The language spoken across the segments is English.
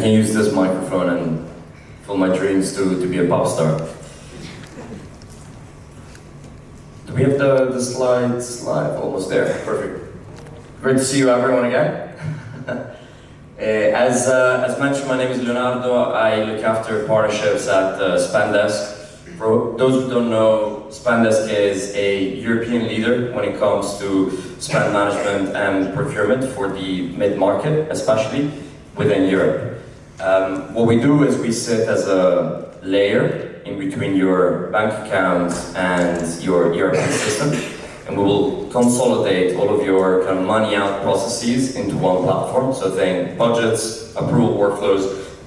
can use this microphone and fulfill my dreams to be a pop star. Do we have the slides live? Almost there, perfect. Great to see you everyone again. As mentioned, my name is Leonardo. I look after partnerships at Spendesk. For those who don't know, Spendesk is a European leader when it comes to spend management and procurement for the mid-market, especially within Europe. What we do is we sit as a layer in between your bank account and your ERP system, and we will consolidate all of your kind of money out processes into one platform. So think budgets, approval workflows,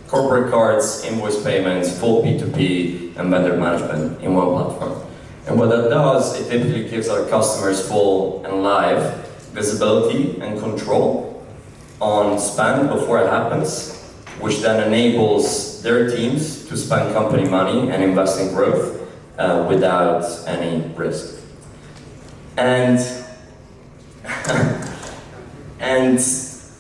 corporate cards, invoice payments, full P2P, and vendor management in one platform. And what that does, it typically gives our customers full and live visibility and control on spend before it happens, which then enables their teams to spend company money and invest in growth without any risk. And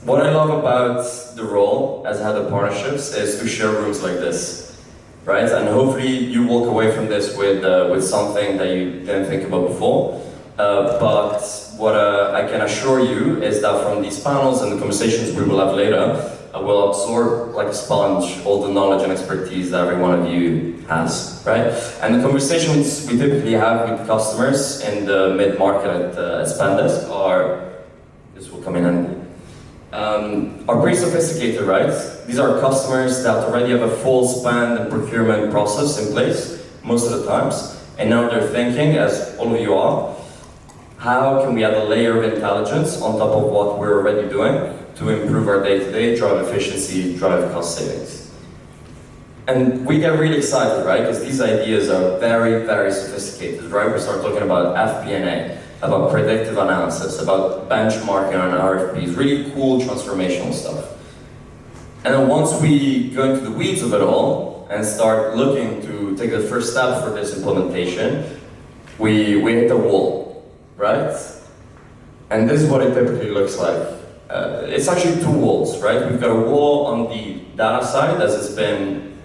what I love about the role as head of partnerships is to share rooms like this, right? And hopefully you walk away from this with something that you didn't think about before. But what I can assure you is that from these panels and the conversations we will have later, I will absorb like a sponge all the knowledge and expertise that every one of you has, right? And the conversations we typically have with customers in the mid-market at Spendesk this will come in handy, are pretty sophisticated, right? These are customers that already have a full spend and procurement process in place most of the times, and now they're thinking, as all of you are, how can we add a layer of intelligence on top of what we're already doing to improve our day-to-day, drive efficiency, drive cost savings. And we get really excited, right? Because these ideas are very, very sophisticated, right? We start talking about FP&A, about predictive analysis, about benchmarking on RFPs, really cool transformational stuff. And then once we go into the weeds of it all and start looking to take the first step for this implementation, we hit a wall, right? And this is what it typically looks like. It's actually two walls, right? We've got a wall on the data side, as it's been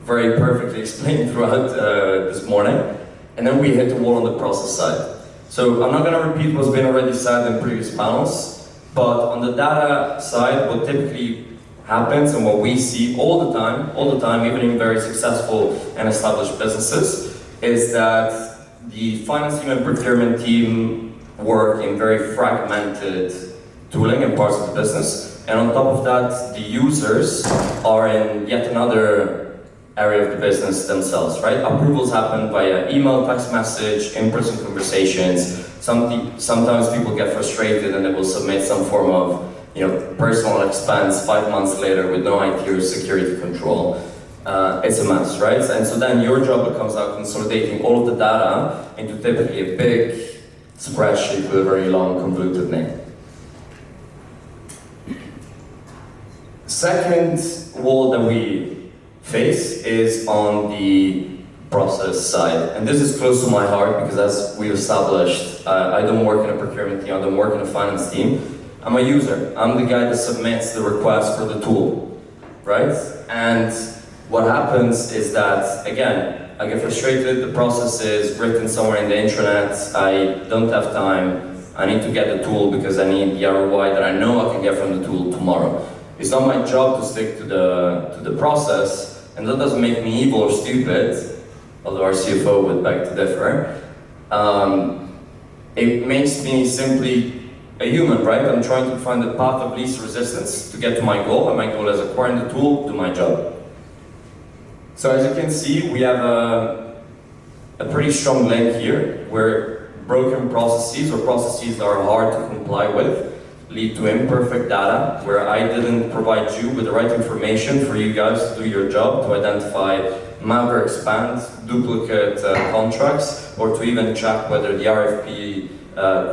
very perfectly explained throughout this morning, and then we hit the wall on the process side. So I'm not going to repeat what's been already said in previous panels, but on the data side, what typically happens and what we see all the time, even in very successful and established businesses, is that the finance team and procurement team work in very fragmented tooling and parts of the business, and on top of that, the users are in yet another area of the business themselves, right? Approvals happen via email, text message, in-person conversations. Sometimes people get frustrated and they will submit some form of, personal expense 5 months later with no IT or security control. It's a mess, right? And so then your job becomes out consolidating all of the data into typically a big spreadsheet with a very long, convoluted name. Second wall that we face is on the process side. And this is close to my heart because as we established, I don't work in a procurement team, I don't work in a finance team. I'm a user. I'm the guy that submits the request for the tool, right? And what happens is that, again, I get frustrated, the process is written somewhere in the intranet, I don't have time, I need to get the tool because I need the ROI that I know I can get from the tool tomorrow. It's not my job to stick to the process, and that doesn't make me evil or stupid, although our CFO would beg to differ. It makes me simply a human, right? I'm trying to find the path of least resistance to get to my goal, and my goal is acquiring the tool, do my job. So as you can see, we have a pretty strong link here, where broken processes or processes that are hard to comply with lead to imperfect data, where I didn't provide you with the right information for you guys to do your job, to identify malware expand, duplicate contracts, or to even check whether the RFP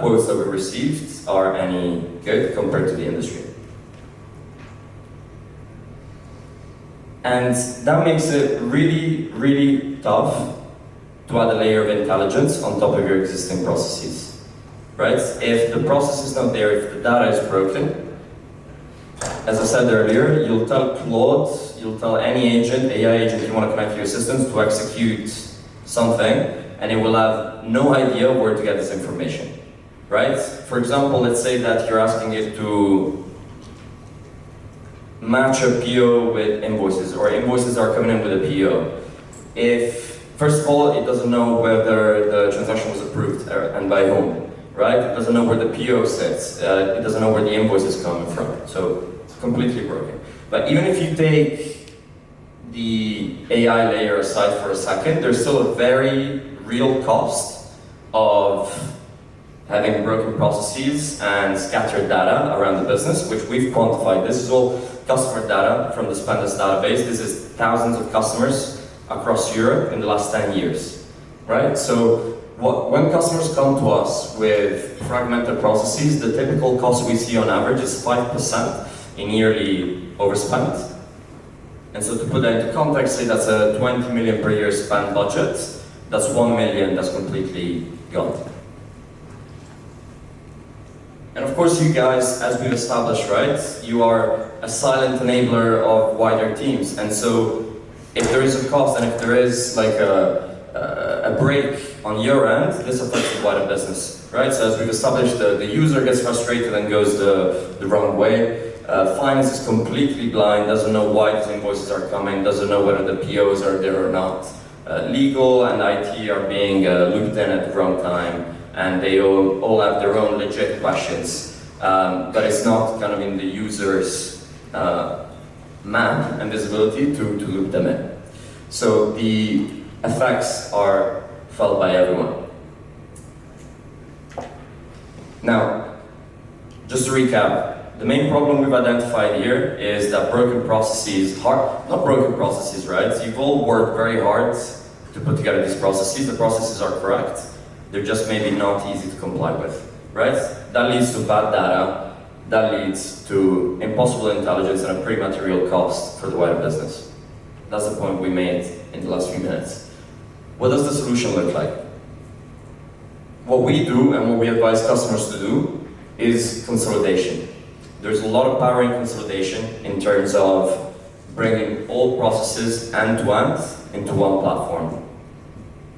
quotes that we received are any good compared to the industry. And that makes it really, really tough to add a layer of intelligence on top of your existing processes, right? If the process is not there, if the data is broken, as I said earlier, you'll tell Claude, you'll tell any agent, AI agent you want to connect to your systems to execute something, and it will have no idea where to get this information, right? For example, let's say that you're asking it to match a PO with invoices, or invoices are coming in with a PO. If, first of all, it doesn't know whether the transaction was approved and by whom, right? It doesn't know where the PO sits. It doesn't know where the invoice is coming from. So, completely broken. But even if you take the AI layer aside for a second, there's still a very real cost of having broken processes and scattered data around the business, which we've quantified. This is all customer data from the Spendesk database. This is thousands of customers across Europe in the last 10 years, right? So when customers come to us with fragmented processes, the typical cost we see on average is 5% in yearly overspend. And so to put that into context, say that's a 20 million per year spend budget, that's 1 million that's completely gone. And of course you guys, as we've established, right, you are a silent enabler of wider teams. And so if there is a cost and if there is like a break on your end, this affects the wider business, right? So as we've established, the user gets frustrated and goes the wrong way. Finance is completely blind, doesn't know why these invoices are coming, doesn't know whether the POs are there or not. Legal and IT are being looped in at the wrong time, and they all have their own legit questions, but it's not kind of in the user's map and visibility to loop them in. So the effects are felt by everyone. Now, just to recap, the main problem we've identified here is that broken processes, not broken processes, right? So you've all worked very hard to put together these processes. The processes are correct. They're just maybe not easy to comply with, right? That leads to bad data. That leads to impossible intelligence and a pretty material cost for the wider business. That's the point we made in the last few minutes. What does the solution look like? What we do and what we advise customers to do is consolidation. There's a lot of power in consolidation in terms of bringing all processes end-to-end into one platform.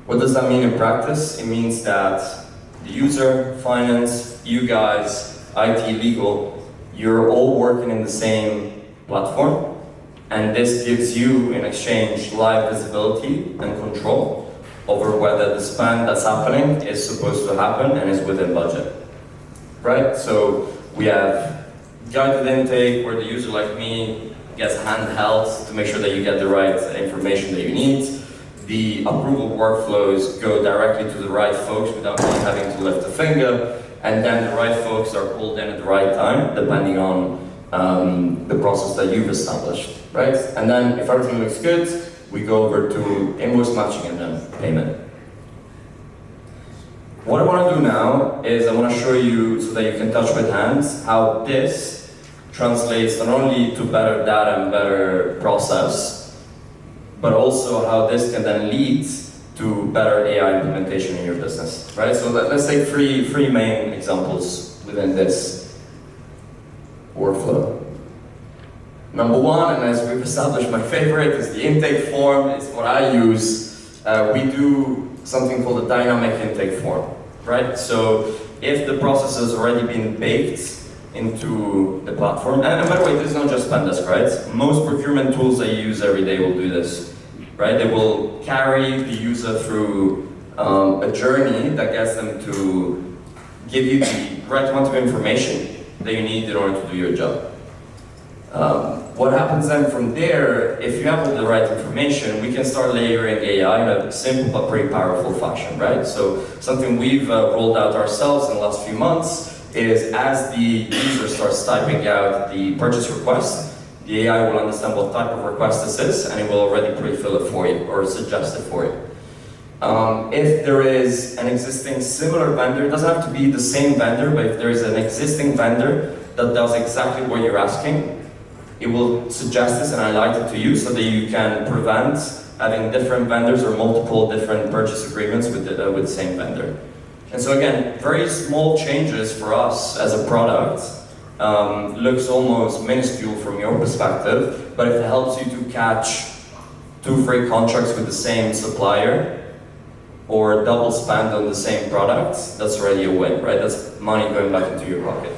What does that mean in practice? It means that the user, finance, you guys, IT, legal, you're all working in the same platform, and this gives you, in exchange, live visibility and control over whether the spend that's happening is supposed to happen and is within budget, right? So we have guided intake where the user like me gets handheld to make sure that you get the right information that you need. The approval workflows go directly to the right folks without me having to lift a finger, and then the right folks are pulled in at the right time, depending on the process that you've established, right? And then if everything looks good, we go over to invoice matching and then payment. What I want to do now is I want to show you, so that you can touch with hands, how this translates not only to better data and better process, but also how this can then lead to better AI implementation in your business, right? So let's take three main examples within this workflow. Number one, and as we've established, my favorite is the intake form. It's what I use. We do something called a dynamic intake form, right? So if the process has already been baked into the platform, and by the way, this is not just Spendesk, right? Most procurement tools that you use every day will do this, right? They will carry the user through a journey that gets them to give you the right amount of information that you need in order to do your job. What happens then from there, if you have all the right information, we can start layering AI in a simple but pretty powerful fashion, right? So something we've rolled out ourselves in the last few months is as the user starts typing out the purchase request, the AI will understand what type of request this is, and it will already pre-fill it for you or suggest it for you. If there is an existing similar vendor, it doesn't have to be the same vendor, but if there is an existing vendor that does exactly what you're asking, it will suggest this and highlight it to you so that you can prevent having different vendors or multiple different purchase agreements with the same vendor. And so again, very small changes for us as a product looks almost minuscule from your perspective, but if it helps you to catch 2 free contracts with the same supplier, or double spend on the same product, that's already a win, right? That's money going back into your pocket.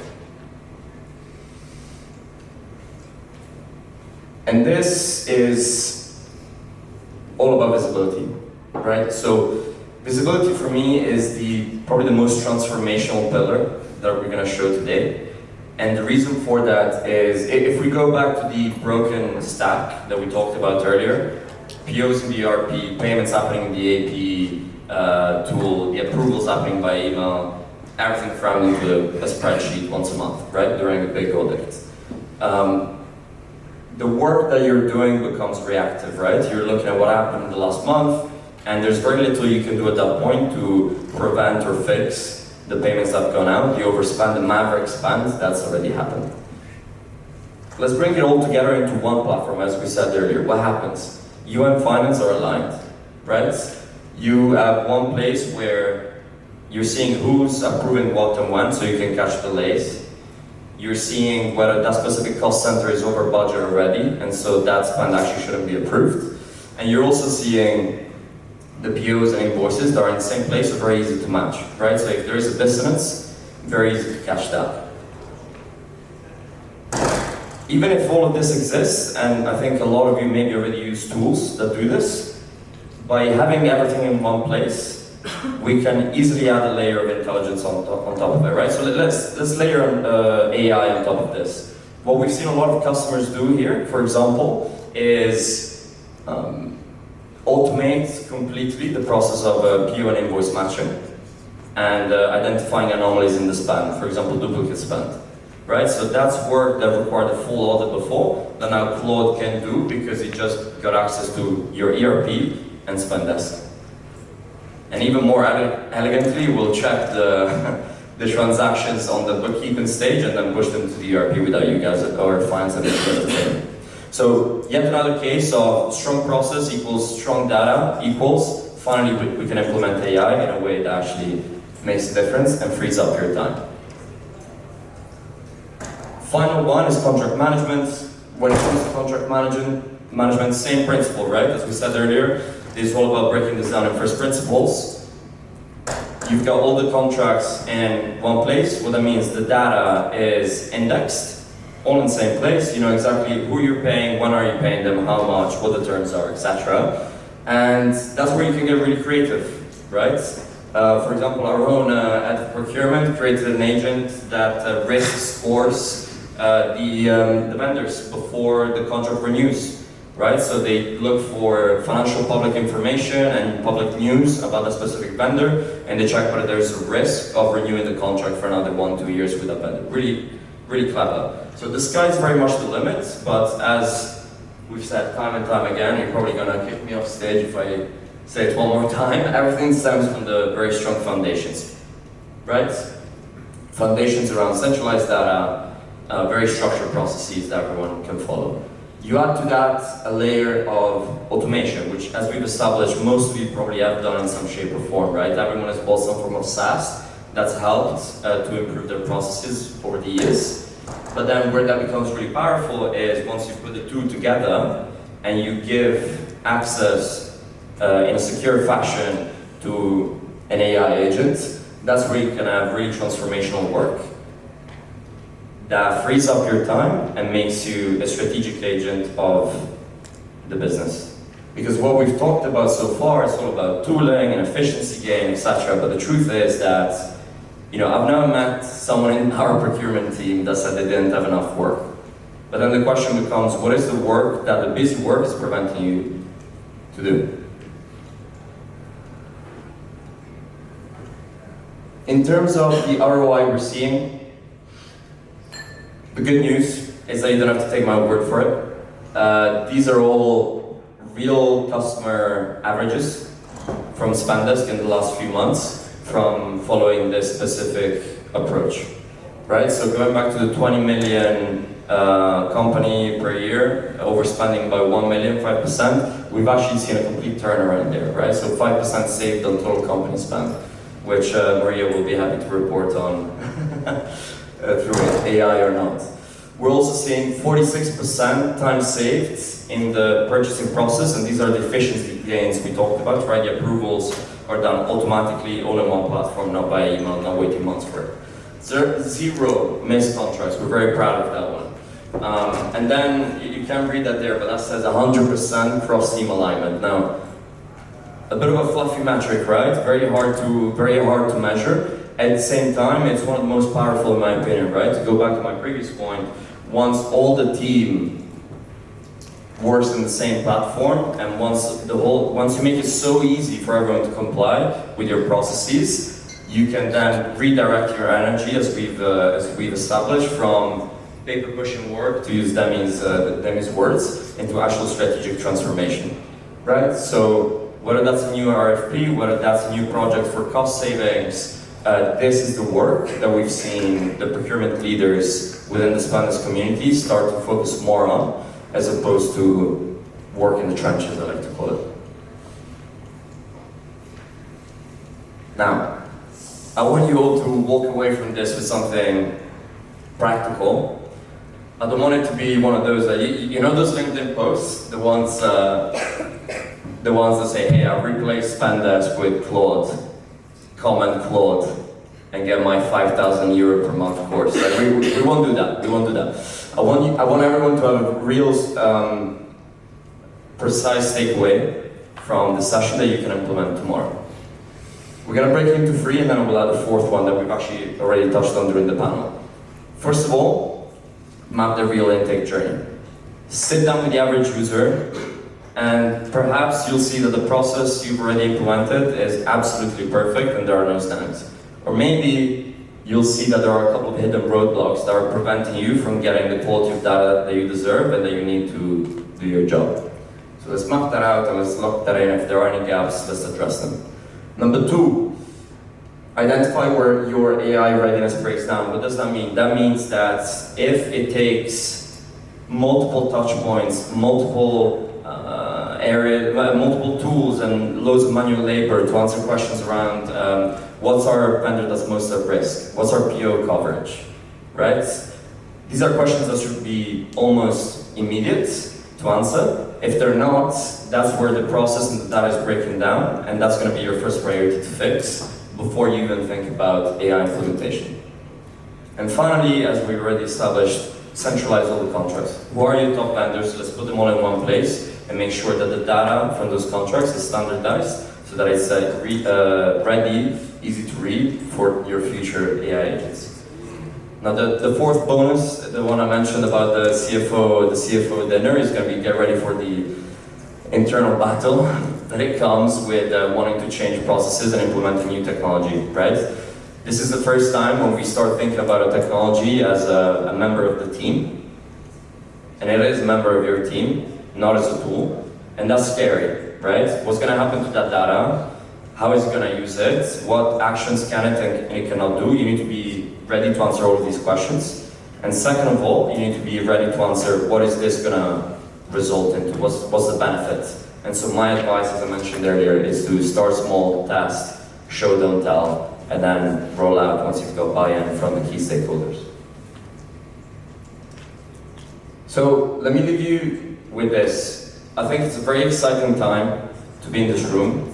And this is all about visibility, right? So visibility for me is probably the most transformational pillar that we're going to show today. And the reason for that is, if we go back to the broken stack that we talked about earlier, POs in the ERP, payments happening in the AP tool, the approvals happening by email, everything crammed into a spreadsheet once a month, right, during a big audit. The work that you're doing becomes reactive, right? You're looking at what happened in the last month, and there's very little you can do at that point to prevent or fix the payments that have gone out. The overspend, the maverick spend, that's already happened. Let's bring it all together into one platform, as we said earlier. What happens? You and finance are aligned, right? You have one place where you're seeing who's approving what and when, so you can catch delays. You're seeing whether that specific cost center is over budget already, and so that spend actually shouldn't be approved. And you're also seeing the POs and invoices that are in the same place, so very easy to match, right? So if there is a dissonance, very easy to catch that. Even if all of this exists, and I think a lot of you maybe already use tools that do this, by having everything in one place, we can easily add a layer of intelligence on top of it, right? So let's layer AI on top of this. What we've seen a lot of customers do here, for example, is automate completely the process of PO and invoice matching and identifying anomalies in the spend, for example, duplicate spend, right? So that's work that required a full audit before, that now Claude can do because he just got access to your ERP and Spendesk. And even more elegantly, we'll check the transactions on the bookkeeping stage and then push them to the ERP without you guys or finance administrator. So yet another case of strong process equals strong data equals finally we can implement AI in a way that actually makes a difference and frees up your time. Final one is contract management. When it comes to contract management, same principle, right? As we said earlier, it's all about breaking this down in first principles. You've got all the contracts in one place. What that means, the data is indexed, all in the same place. You know exactly who you're paying, when are you paying them, how much, what the terms are, etc. And that's where you can get really creative, right? For example, our own at Procurement created an agent that risk scores the vendors before the contract renews. Right, so they look for financial public information and public news about a specific vendor, and they check whether there's a risk of renewing the contract for another 1-2 years with that vendor. Really, really clever. So the sky's very much the limit, but as we've said time and time again, you're probably gonna kick me off stage if I say it one more time, everything stems from the very strong foundations, right? Foundations around centralized data, very structured processes that everyone can follow. You add to that a layer of automation, which, as we've established, most of you probably have done in some shape or form, right? Everyone has bought some form of SaaS that's helped to improve their processes over the years. But then where that becomes really powerful is once you put the two together and you give access in a secure fashion to an AI agent, that's where you can have really transformational work that frees up your time and makes you a strategic agent of the business. Because what we've talked about so far is all about tooling and efficiency gain, etc. But the truth is that, you know, I've never met someone in our procurement team that said they didn't have enough work. But then the question becomes, what is the work that the busy work is preventing you to do? In terms of the ROI we're seeing, the good news is that you don't have to take my word for it. These are all real customer averages from Spendesk in the last few months from following this specific approach, right? So going back to the 20 million company per year, overspending by 1 million, 5%, we've actually seen a complete turnaround there, right? So 5% saved on total company spend, which Maria will be happy to report on through AI or not. We're also seeing 46% time saved in the purchasing process, and these are the efficiency gains we talked about, right? The approvals are done automatically, all in one platform, not by email, not waiting months for it. Zero missed contracts. We're very proud of that one. And then you can't read that there, but that says 100% cross-team alignment. Now, a bit of a fluffy metric, right? Very hard to measure. At the same time, it's one of the most powerful in my opinion, right? To go back to my previous point, once all the team works in the same platform, and once you make it so easy for everyone to comply with your processes, you can then redirect your energy, as we've established, from paper pushing work, to use Demi's words, into actual strategic transformation, right? So whether that's a new RFP, whether that's a new project for cost savings, this is the work that we've seen the procurement leaders within the Spendesk community start to focus more on, as opposed to work in the trenches, I like to call it. Now, I want you all to walk away from this with something practical. I don't want it to be one of those that, you know those LinkedIn posts? The ones that say, hey, I replaced Spendesk with Claude, comment Claude, and get my 5,000 euro per month course. Like, we won't do that, we won't do that. I want everyone to have a real precise takeaway from the session that you can implement tomorrow. We're going to break it into three, and then we'll add a fourth one that we've actually already touched on during the panel. First of all, map the real intake journey. Sit down with the average user, and perhaps you'll see that the process you've already implemented is absolutely perfect and there are no snags. Or maybe you'll see that there are a couple of hidden roadblocks that are preventing you from getting the quality of data that you deserve and that you need to do your job. So let's map that out and let's lock that in. If there are any gaps, let's address them. Number two, identify where your AI readiness breaks down. What does that mean? That means that if it takes multiple touch points, multiple multiple tools and loads of manual labor to answer questions around what's our vendor that's most at risk, what's our PO coverage, right? These are questions that should be almost immediate to answer. If they're not, that's where the process and the data is breaking down, and that's going to be your first priority to fix before you even think about AI implementation. And finally, as we already established, centralize all the contracts. Who are your top vendors? Let's put them all in one place and make sure that the data from those contracts is standardized so that it's ready, easy to read for your future AI agents. Now the fourth bonus, the one I mentioned about the CFO dinner, is going to be get ready for the internal battle that it comes with wanting to change processes and implement a new technology, right? This is the first time when we start thinking about a technology as a member of the team. And it is a member of your team, not as a tool. And that's scary, right? What's going to happen to that data? How is it going to use it? What actions can it and it cannot do? You need to be ready to answer all of these questions. And second of all, you need to be ready to answer what is this going to result into? What's the benefit? And so my advice, as I mentioned earlier, is to start small, test, show, don't tell, and then roll out once you've got buy-in from the key stakeholders. So let me leave you with this. I think it's a very exciting time to be in this room.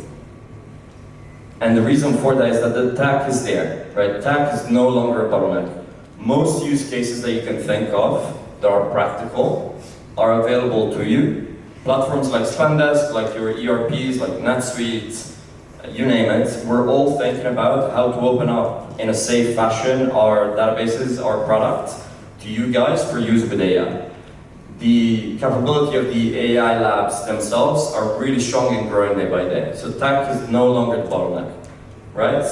And the reason for that is that the tech is there, right? Tech is no longer a bottleneck. Most use cases that you can think of that are practical are available to you. Platforms like Spendesk, like your ERPs, like NetSuite, you name it, we're all thinking about how to open up in a safe fashion our databases, our product, to you guys for use with AI. The capability of the AI labs themselves are really strong and growing day by day. So tech is no longer the bottleneck, right?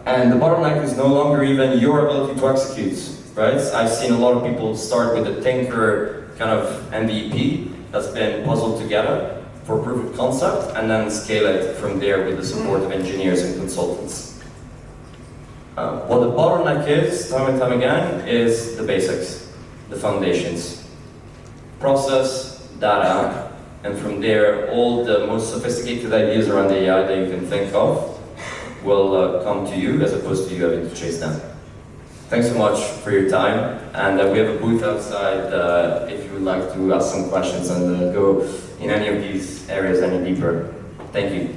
And the bottleneck is no longer even your ability to execute, right? I've seen a lot of people start with a Tinker kind of MVP that's been puzzled together for proof of concept, and then scale it from there with the support of engineers and consultants. What the bottleneck is, time and time again, is the basics, the foundations. Process, data, and from there, all the most sophisticated ideas around AI that you can think of will come to you, as opposed to you having to chase them. Thanks so much for your time, and we have a booth outside if you would like to ask some questions and go in any of these areas any deeper. Thank you.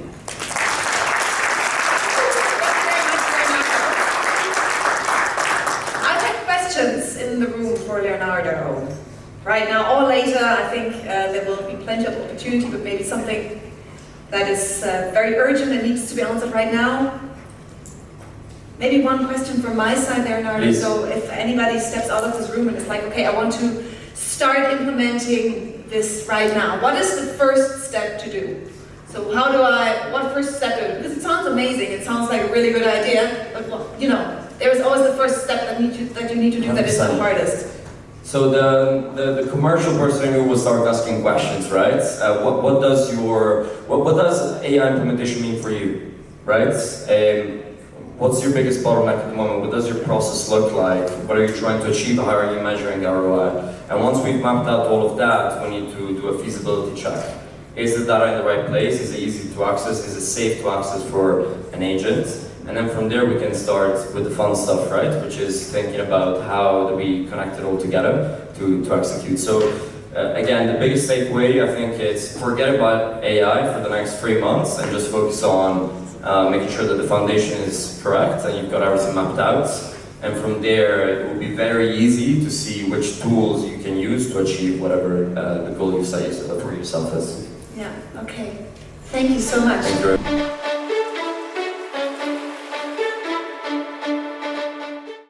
In the room for Leonardo. Right now or later, I think there will be plenty of opportunity, but maybe something that is very urgent and needs to be answered right now. Maybe one question from my side, Leonardo. Please. So if anybody steps out of this room and is like, okay, I want to start implementing this right now, what is the first step to do? So what first step do? Because it sounds amazing, it sounds like a really good idea, but there is always the first step that you need to do 100%. That is the hardest. So the commercial person who will start asking questions, right? What does AI implementation mean for you, right? What's your biggest bottleneck at the moment? What does your process look like? What are you trying to achieve? How are you measuring ROI? And once we've mapped out all of that, we need to do a feasibility check. Is the data in the right place? Is it easy to access? Is it safe to access for an agent? And then from there we can start with the fun stuff, right? Which is thinking about how do we connect it all together to execute. So again, the biggest takeaway I think is forget about AI for the next 3 months and just focus on making sure that the foundation is correct and you've got everything mapped out. And from there it will be very easy to see which tools you can use to achieve whatever the goal you set for yourself is. Yeah, okay. Thank you so much. Thank you.